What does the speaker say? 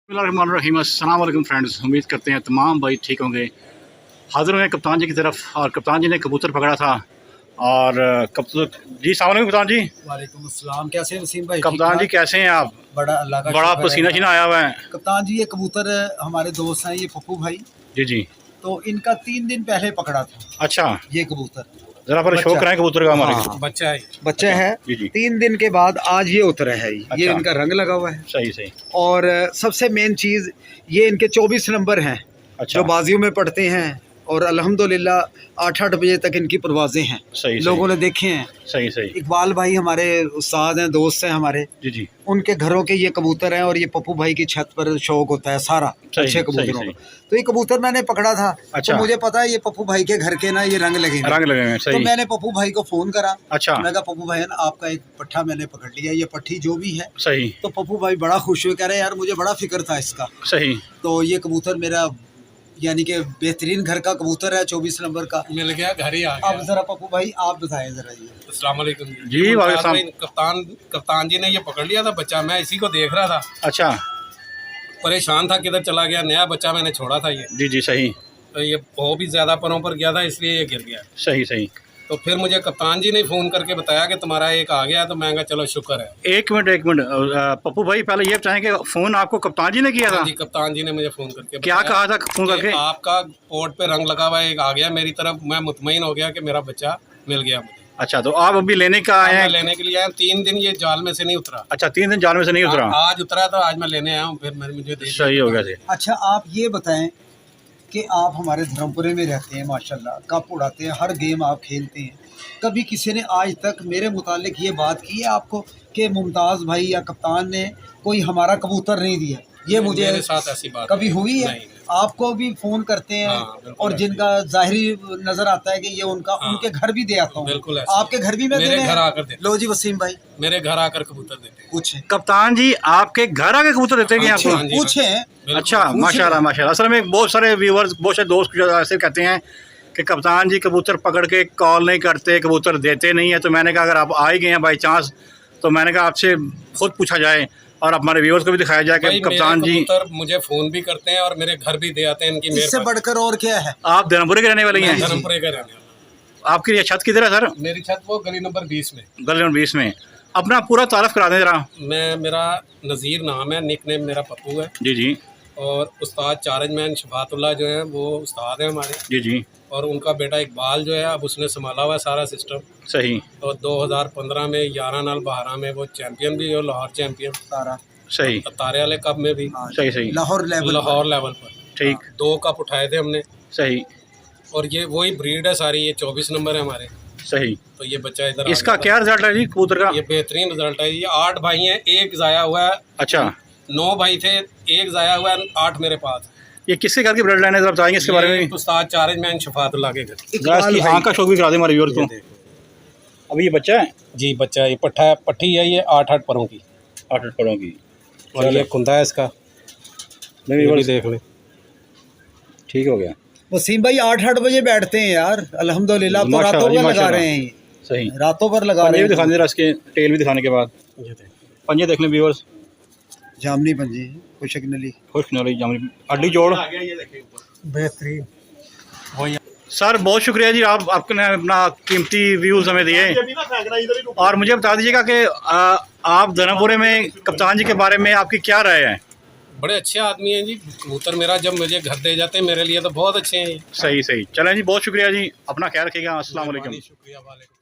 बिस्मिल्लाहिर्रहमानिर्रहीम। अस्सलाम वालेकुम फ्रेंड्स, उम्मीद करते हैं तमाम भाई ठीक होंगे। हाजिर हुए कप्तान जी की तरफ और कप्तान जी ने कबूतर पकड़ा था और कबूतर जी सामने कप्तान जी। वालेकुम अस्सलाम। कैसे हैं वसीम भाई? कप्तान जी कैसे हैं आप? बड़ा अल्लाह का बड़ा शुक्र पसीना है। शीना आया हुआ है। कप्तान जी, ये कबूतर हमारे दोस्त हैं, ये पप्पू भाई। जी जी। तो इनका 3 दिन पहले पकड़ा था अच्छा, ये कबूतर। जरा पर शौक कराएं कबूतर का हमारे। हाँ, बच्चा है। बच्चा है। जी जी। 3 दिन के बाद आज ये उतरा है। ये अच्छा। इनका रंग लगा हुआ है। सही सही। और सबसे मेन चीज़ ये इनके 24 नंबर हैं अच्छा, जो बाजियों में पढ़ते हैं। और अल्हम्दुलिल्लाह 8-8 बजे तक इनकी परवाजें हैं। सही लोगों ने देखे हैं। सही सही। इकबाल भाई हमारे उस्ताद हैं, दोस्त हैं हमारे। जी जी। उनके घरों के ये कबूतर हैं और ये पप्पू भाई की छत पर शौक होता है सारा सही, अच्छे कबूतरों सही, का। तो ये कबूतर मैंने पकड़ा था। अच्छा। तो मुझे पता है ये पप्पू भाई के घर के ना ये रंग लगे हैं। रंग लगे हुए हैं। तो सही। मैंने पप्पू भाई को फ़ोन करा। अच्छा। मैं कहा पप्पू भाई ना आपका एक पट्ठा मैंने पकड़ लिया, ये पट्ठी जो भी है। सही तो पप्पू भाई बड़ा खुश हुए, कह रहे यार मुझे बड़ा फिक्र था इसका। सही। तो ये कबूतर मेरा यानी कि बेहतरीन घर का कबूतर है, 24 नंबर का मिल गया, घर ही आ अब गया। जरा पप्पू भाई आप बताएं जरा ये। अस्सलाम वालेकुम जी, वालेकुम सलाम। कप्तान जी ने ये पकड़ लिया था बच्चा, मैं इसी को देख रहा था, अच्छा। परेशान था किधर चला गया। नया बच्चा मैंने छोड़ा था ये, जी जी। सही तो ये बहुत भी ज़्यादा परों पर गया था इसलिए ये गिर गया। सही सही। तो फिर मुझे कप्तान जी ने फ़ोन करके बताया कि तुम्हारा एक आ गया। तो मैं कहा चलो शुक्र है। एक मिनट पप्पू भाई, पहले ये बताएं कि फ़ोन आपको कप्तान जी ने किया था? हाँ जी, कप्तान जी ने मुझे फ़ोन करके क्या बताया कहा था फ़ोन कि करके? आपका पोर्ट पे रंग लगा हुआ एक आ गया मेरी तरफ। मैं मुतमईन हो गया कि मेरा बच्चा मिल गया मुझे। अच्छा, तो आप अभी लेने का आए मैं हैं? लेने के लिए आया। 3 दिन ये जाल में से नहीं उतरा। अच्छा, 3 दिन जाल में से नहीं उतरा। आज उतरा तो आज मैं लेने आया हूँ। फिर मुझे दे सही हो गया जी। अच्छा, आप ये बताएं कि आप हमारे धर्मपुरे में रहते हैं, माशाल्लाह कप उड़ाते हैं, हर गेम आप खेलते हैं। कभी किसी ने आज तक मेरे मुतालिक ये बात की है आपको कि मुमताज़ भाई या कप्तान ने कोई हमारा कबूतर नहीं दिया? ये मुझे मेरे साथ ऐसी बात कभी हुई है? नहीं। आपको भी फ़ोन करते हैं? हाँ, बिल्कुल और ऐसी। जिनका ज़ाहिरी नज़र आता है कि ये उनका हाँ, उनके घर भी दे आता हूँ। बिल्कुल ऐसी। आपके घर भी मैं मेरे देने घर आकर देते। लो जी वसीम भाई मेरे घर आकर कबूतर देते हैं। पूछें। कप्तान जी आपके घर आके कबूतर देते हैं हाँ, आपको? हाँ जी, पूछें। बिल्कुल। अच्छा, माशाल्लाह माशाल्लाह। असल में बहुत सारे व्यूवर्स, बहुत सारे दोस्त जो ऐसे कहते हैं कि कप्तान जी कबूतर पकड़ के कॉल नहीं करते, कबूतर देते नहीं है। तो मैंने कहा अगर आप आ ही गए हैं बाई चांस, तो मैंने कहा आपसे खुद पूछा जाए और हमारे व्यूवर्स को भी दिखाया जाए कि भाई, कप्तान मेरे जी कबूतर मुझे फ़ोन भी करते हैं और मेरे घर भी दे आते हैं। इनकी इससे मेहरबानी। बढ़कर और क्या है? आप धर्मपुरे के रहने वाले मैं हैं? धर्मपुरे का रहने वाला आपकी ये छत किधर है सर? हूँ। मेरी छत वो गली नंबर 20 में। गली नंबर 20 में। अपना पूरा तारफ़ करा दें जरा। मेरा नज़ीर नाम है, निक नेम मेरा पप्पू है। जी जी। और उस्ताद चारजमैन शफातुल्लाह जो हैं वो उस्ताद हैं हमारे। जी जी। और उनका बेटा इकबाल जो है अब उसने संभाला हुआ है सारा सिस्टम। सही और 2015 में 11 नाल 12 में वो चैम्पियन भी हो, लाहौर चैम्पियन। सारा सही तारे वाले कप में भी सही सही। लाहौर लाहौर लेवल पर ठीक। 2 कप उठाए थे हमने। सही और ये वही ब्रीड है सारी। ये 24 नंबर है हमारे। सही। तो ये बच्चा इधर इसका आ गया क्या रिजल्ट है जी कबूतर का? था। ये बेहतरीन रिजल्ट है। ये 8 भाई हैं, एक ज़ाया हुआ है। अच्छा, 9 भाई थे, एक ज़ाया हुआ है, 8 मेरे पास। ये किसके घर की ब्लड लाइन है, जरा बताएंगे इसके बारे में? ये उस्ताद चारजमैन शफातुल्लाह के घर। जरा इसकी आँख का शौक भी करा दें हमारे व्यूअर्स को। अभी ये बच्चा है? जी बच्चा, ये पट्ठी है, ये 8-8 परों की। 8 पड़ों की। और ये कुंदा है इसका, नहीं ये भी भी देख ले। ठीक हो गया। वसीम भाई 8-8 बजे बैठते हैं यार, अल्हम्दुलिल्लाह। तो माशाल्लाह रातों जी, पर लगा माशाल्लाह। रहे हैं ये, सही। रातों पर लगा पंजे रहे भी दिखाने हैं। जरा, इसके टेल भी दिखाने के बाद पंजे देख लें व्यूअर्स। जामनी पंजे, खुशक नली, खुश नली जामनी हड्डी जोड़। बेहतरीन। वही सर बहुत शुक्रिया जी, आपने अपना कीमती व्यूज़ हमें दिए। और मुझे बता दीजिएगा कि आप धर्मपुरे में कप्तान जी के बारे में आपकी क्या राय है? बड़े अच्छे आदमी हैं जी। कबूतर मेरा जब मुझे घर दे जाते हैं मेरे लिए तो बहुत अच्छे हैं ये। सही सही। चलें जी, बहुत शुक्रिया जी, अपना ख्याल रखिएगा। अस्सलाम वालेकुम। शुक्रिया वालेकुम।